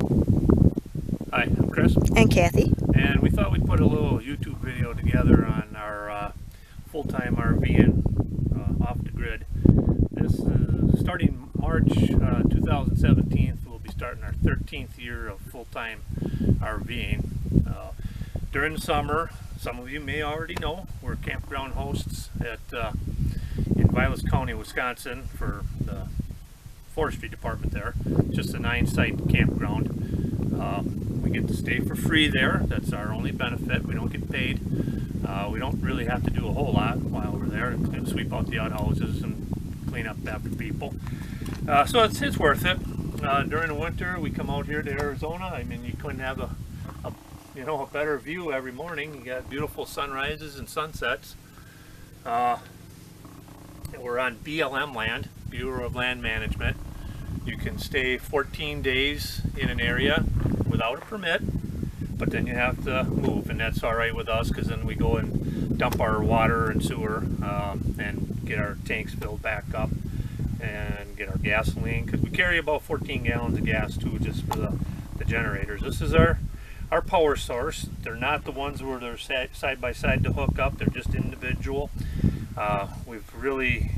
Hi, I'm Chris. And Kathy. And we thought we'd put a little YouTube video together on our full-time RVing off the grid. This is starting March 2017. We'll be starting our 13th year of full-time RVing. During the summer, some of you may already know, we're campground hosts in Vilas County, Wisconsin for the forestry department there. It's just a 9-site campground. We get to stay for free there. That's our only benefit. We don't get paid. We don't really have to do a whole lot while we're there, and sweep out the outhouses and clean up after people. So it's worth it. During the winter, we come out here to Arizona. I mean, you couldn't have a better view every morning. You got beautiful sunrises and sunsets. We're on BLM land, Bureau of Land Management. You can stay 14 days in an area without a permit, but then you have to move, and that's all right with us, because then we go and dump our water and sewer and get our tanks filled back up and get our gasoline, because we carry about 14 gallons of gas too, just for the generators. This is our power source. They're not the ones where they're side by side to hook up. They're just individual. We've really,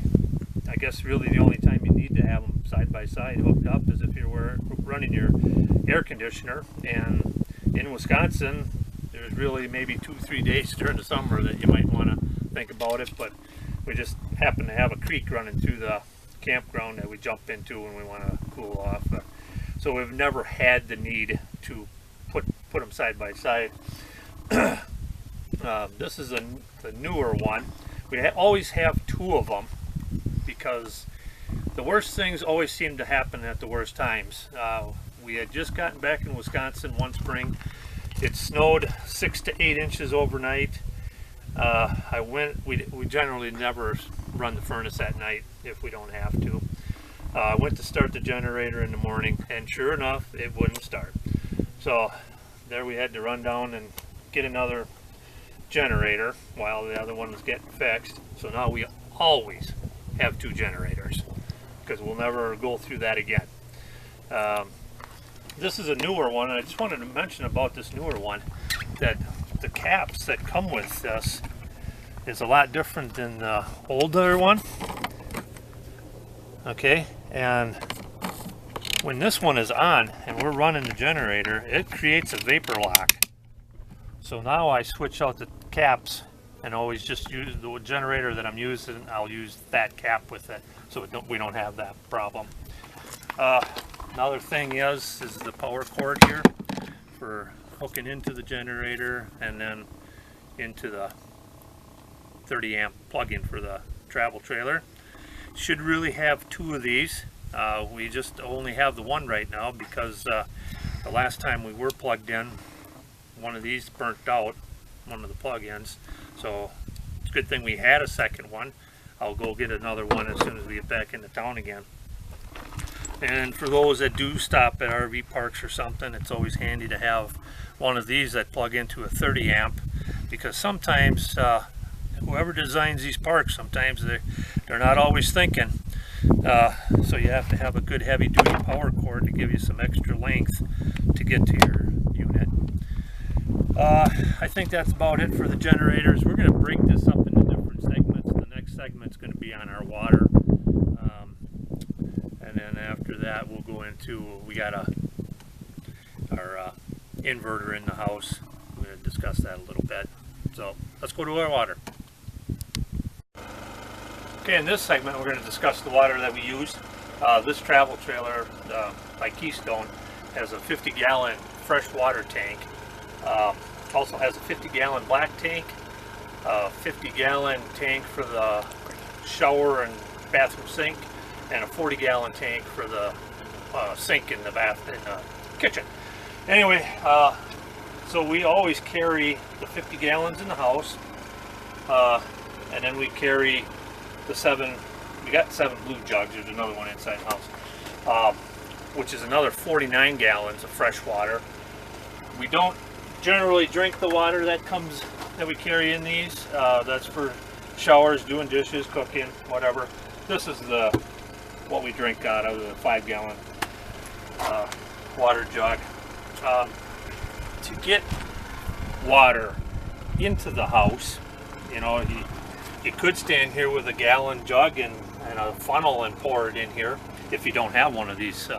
I guess really the only time you need to have them side by side hooked up is if you're running your air conditioner. And in Wisconsin, there's really maybe 2-3 days during the summer that you might want to think about it, but we just happen to have a creek running through the campground that we jump into when we want to cool off. So we've never had the need to put them side by side. This is the newer one. We always have 2 of them, because the worst things always seem to happen at the worst times. We had just gotten back in Wisconsin one spring. It snowed 6 to 8 inches overnight. We generally never run the furnace at night if we don't have to. I went to start the generator in the morning, and sure enough, it wouldn't start. So there we had to run down and get another generator while the other one was getting fixed. So now we always have 2 generators, because we'll never go through that again. This is a newer one, and I just wanted to mention about this newer one that the caps that come with this is a lot different than the older one. Okay, and when this one is on and we're running the generator, it creates a vapor lock. So now I switch out the caps and always just use the generator that I'm using. I'll use that cap with it, so we don't have that problem. Another thing is the power cord here for hooking into the generator and then into the 30 amp plug-in for the travel trailer. Should really have 2 of these. We just only have the one right now because the last time we were plugged in, one of these burnt out, one of the plug-ins. So it's a good thing we had a second one. I'll go get another one as soon as we get back into town again. And for those that do stop at RV parks or something, it's always handy to have one of these that plug into a 30 amp, because sometimes whoever designs these parks, sometimes they're not always thinking. So you have to have a good heavy duty power cord to give you some extra length to get to your unit. I think that's about it for the generators. We're going to break this up into different segments. The next segment's going to be on our water. And then after that we'll go into, we got our inverter in the house. We're going to discuss that a little bit. So let's go to our water. Okay, in this segment we're going to discuss the water that we use. This travel trailer by Keystone has a 50-gallon fresh water tank. Also has a 50-gallon black tank, a 50-gallon tank for the shower and bathroom sink, and a 40-gallon tank for the sink in the kitchen. Anyway, so we always carry the 50 gallons in the house, and then we carry the we got 7 blue jugs. There's another one inside the house, which is another 49 gallons of fresh water. We don't generally drink the water that we carry in these. That's for showers, doing dishes, cooking, whatever. This is what we drink out of, the 5-gallon water jug. To get water into the house, you know, you could stand here with a gallon jug and a funnel and pour it in here if you don't have one of these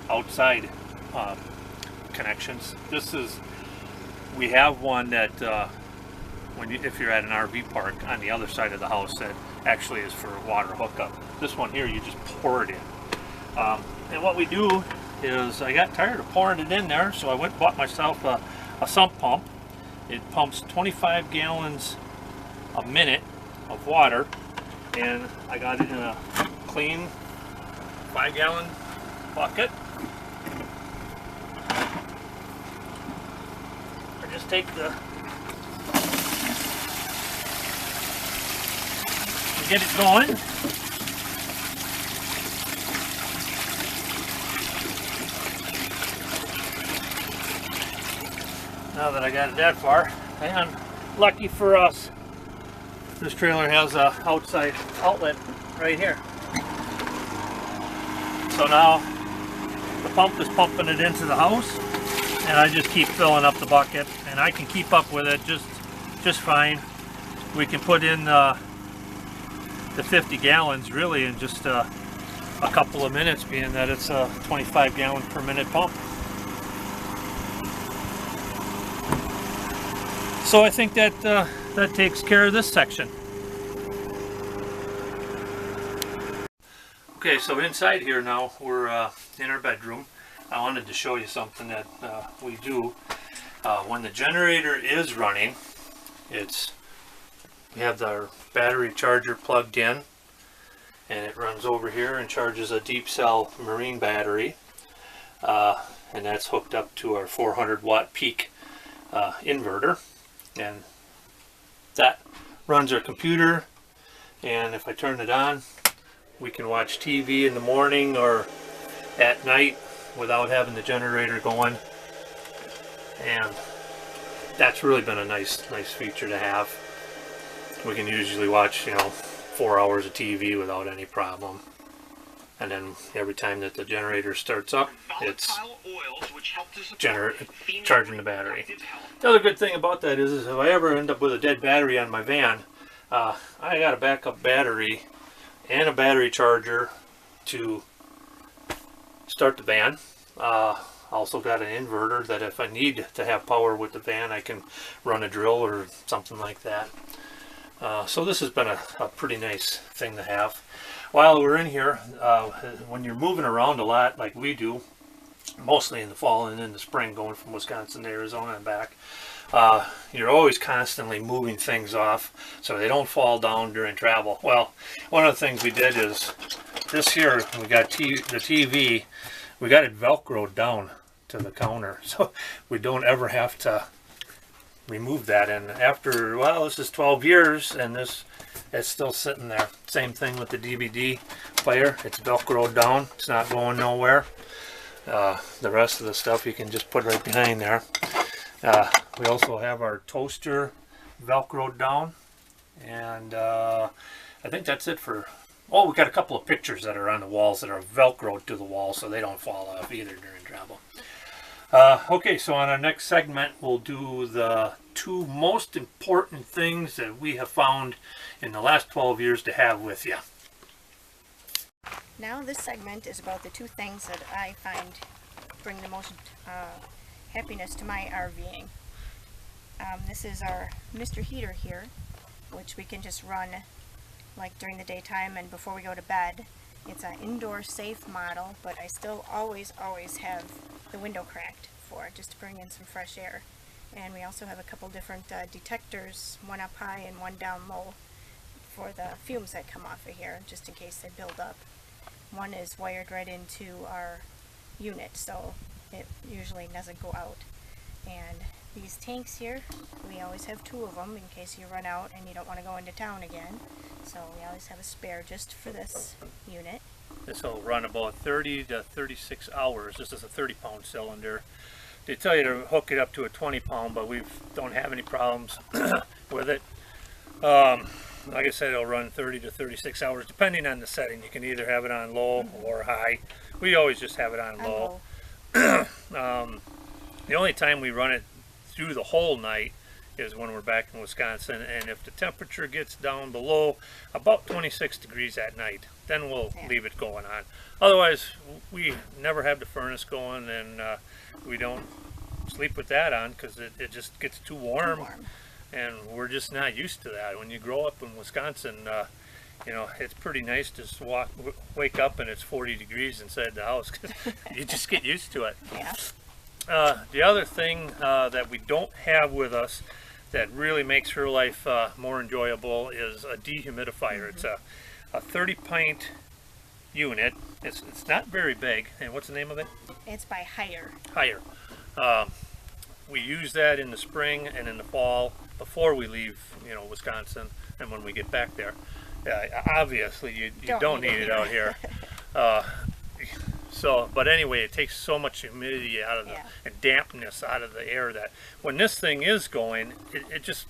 outside connections. We have one that if you're at an RV park on the other side of the house, that actually is for water hookup. This one here, you just pour it in. And what we do is, I got tired of pouring it in there, so I went and bought myself a sump pump. It pumps 25 gallons a minute of water, and I got it in a clean 5-gallon bucket. I just take get it going. Now that I got it that far, and lucky for us, this trailer has a outside outlet right here. So now the pump is pumping it into the house, and I just keep filling up the bucket, and I can keep up with it just fine. We can put in the 50 gallons really in just a couple of minutes, being that it's a 25 gallon per minute pump. So I think that that takes care of this section. Okay, so inside here now, we're in our bedroom. I wanted to show you something that we do when the generator is running. We have our battery charger plugged in, and it runs over here and charges a deep cell marine battery, and that's hooked up to our 400 watt peak inverter, and that runs our computer. And if I turn it on, we can watch TV in the morning or at night without having the generator going, and that's really been a nice feature to have. We can usually watch, 4 hours of TV without any problem. And then every time that the generator starts up, it's charging the battery. The other good thing about that is if I ever end up with a dead battery on my van, I got a backup battery and a battery charger to start the van. Also got an inverter that if I need to have power with the van, I can run a drill or something like that. So this has been a pretty nice thing to have. While we're in here, when you're moving around a lot like we do, mostly in the fall and in the spring, going from Wisconsin to Arizona and back, you're always constantly moving things off so they don't fall down during travel. Well, one of the things we did is this here, we got the TV, we got it velcroed down to the counter, so we don't ever have to remove that. And after, well, this is 12 years and it's still sitting there. Same thing with the DVD player, it's velcroed down, it's not going nowhere. The rest of the stuff you can just put right behind there. We also have our toaster velcroed down, and I think that's it for, oh, we got a couple of pictures that are on the walls that are velcroed to the wall so they don't fall off either during travel. Okay, so on our next segment, we'll do the 2 most important things that we have found in the last 12 years to have with you. Now this segment is about the 2 things that I find bring the most happiness to my RVing. This is our Mr. Heater here, which we can just run like during the daytime and before we go to bed. It's an indoor safe model, but I still always have the window cracked for it, just to bring in some fresh air. And we also have a couple different detectors, one up high and one down low, for the fumes that come off of here, just in case they build up. One is wired right into our unit, so it usually doesn't go out. And these tanks here, we always have 2 of them in case you run out and you don't want to go into town again. So we always have a spare just for this unit. This will run about 30 to 36 hours. This is a 30-pound cylinder. They tell you to hook it up to a 20-pound, but we don't have any problems with it. Like I said, it'll run 30 to 36 hours depending on the setting. You can either have it on low or high. We always just have it on low. The only time we run it through the whole night is when we're back in Wisconsin, and if the temperature gets down below about 26 degrees at night, then we'll leave it going on. Otherwise, we never have the furnace going, and we don't sleep with that on because it just gets too warm, and we're just not used to that. When you grow up in Wisconsin, you know, it's pretty nice to just wake up and it's 40 degrees inside the house because you just get used to it. Yeah. The other thing that we don't have with us that really makes her life more enjoyable is a dehumidifier. It's a 30-pint unit. It's not very big. And what's the name of it? It's by Hire. Hire. We use that in the spring and in the fall before we leave, you know, Wisconsin, and when we get back there. Obviously, you don't need it out here. But anyway, it takes so much humidity out of and dampness out of the air that when this thing is going, it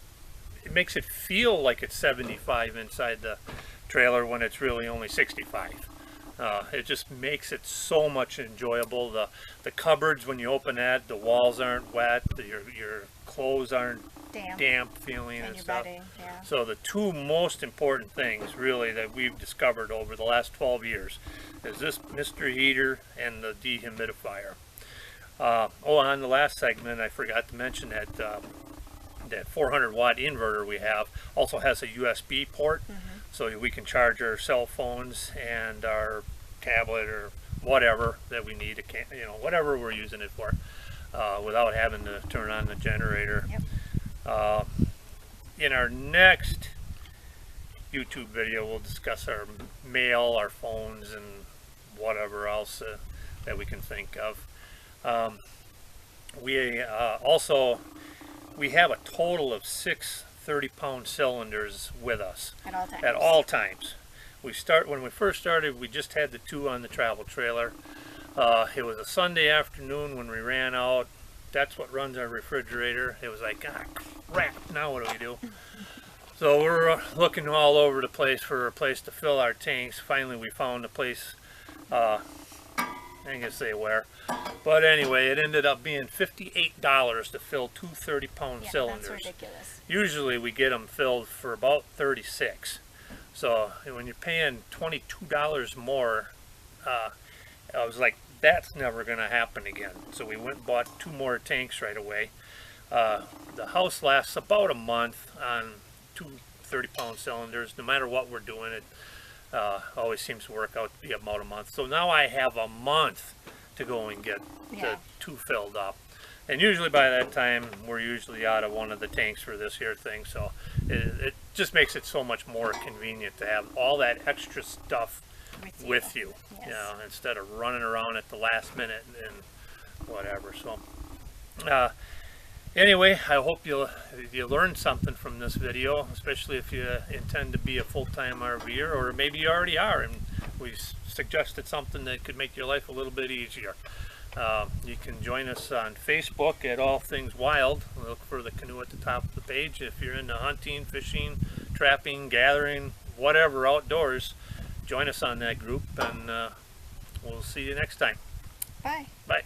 makes it feel like it's 75 inside the trailer when it's really only 65. It just makes it so much enjoyable. The cupboards, when you open that, the walls aren't wet, your clothes aren't damp feeling and stuff. Bedding, yeah. So the two most important things really that we've discovered over the last 12 years is this Mr. Heater and the dehumidifier. On the last segment, I forgot to mention that that 400 watt inverter we have also has a USB port, so we can charge our cell phones and our tablet or whatever that we need, you know, whatever we're using it for, without having to turn on the generator. Yep. In our next YouTube video, we'll discuss our mail, our phones, and whatever else that we can think of. We have a total of 6 30-pound cylinders with us at all times. When we first started, we just had the 2 on the travel trailer. It was a Sunday afternoon when we ran out. That's what runs our refrigerator. It was like, ah, crap, now what do we do? So we're looking all over the place for a place to fill our tanks. Finally, we found a place, I ain't gonna say where, but anyway, it ended up being $58 to fill 2 30-pound cylinders. That's ridiculous. Usually we get them filled for about $36. So when you're paying $22 more, I was like, that's never going to happen again. So we went and bought 2 more tanks right away. The house lasts about a month on 2 30-pound cylinders. No matter what we're doing, it always seems to work out to be about a month. So now I have a month to go and get the 2 filled up. And usually by that time, we're usually out of one of the tanks for this here thing. So it just makes it so much more convenient to have all that extra stuff with you, yes. You know, instead of running around at the last minute and whatever. So anyway, I hope you learned something from this video, especially if you intend to be a full-time RVer, or maybe you already are and we suggested something that could make your life a little bit easier. You can join us on Facebook at All Things Wild. Look for the canoe at the top of the page. If you're into hunting, fishing, trapping, gathering, whatever outdoors, join us on that group, and we'll see you next time. Bye. Bye.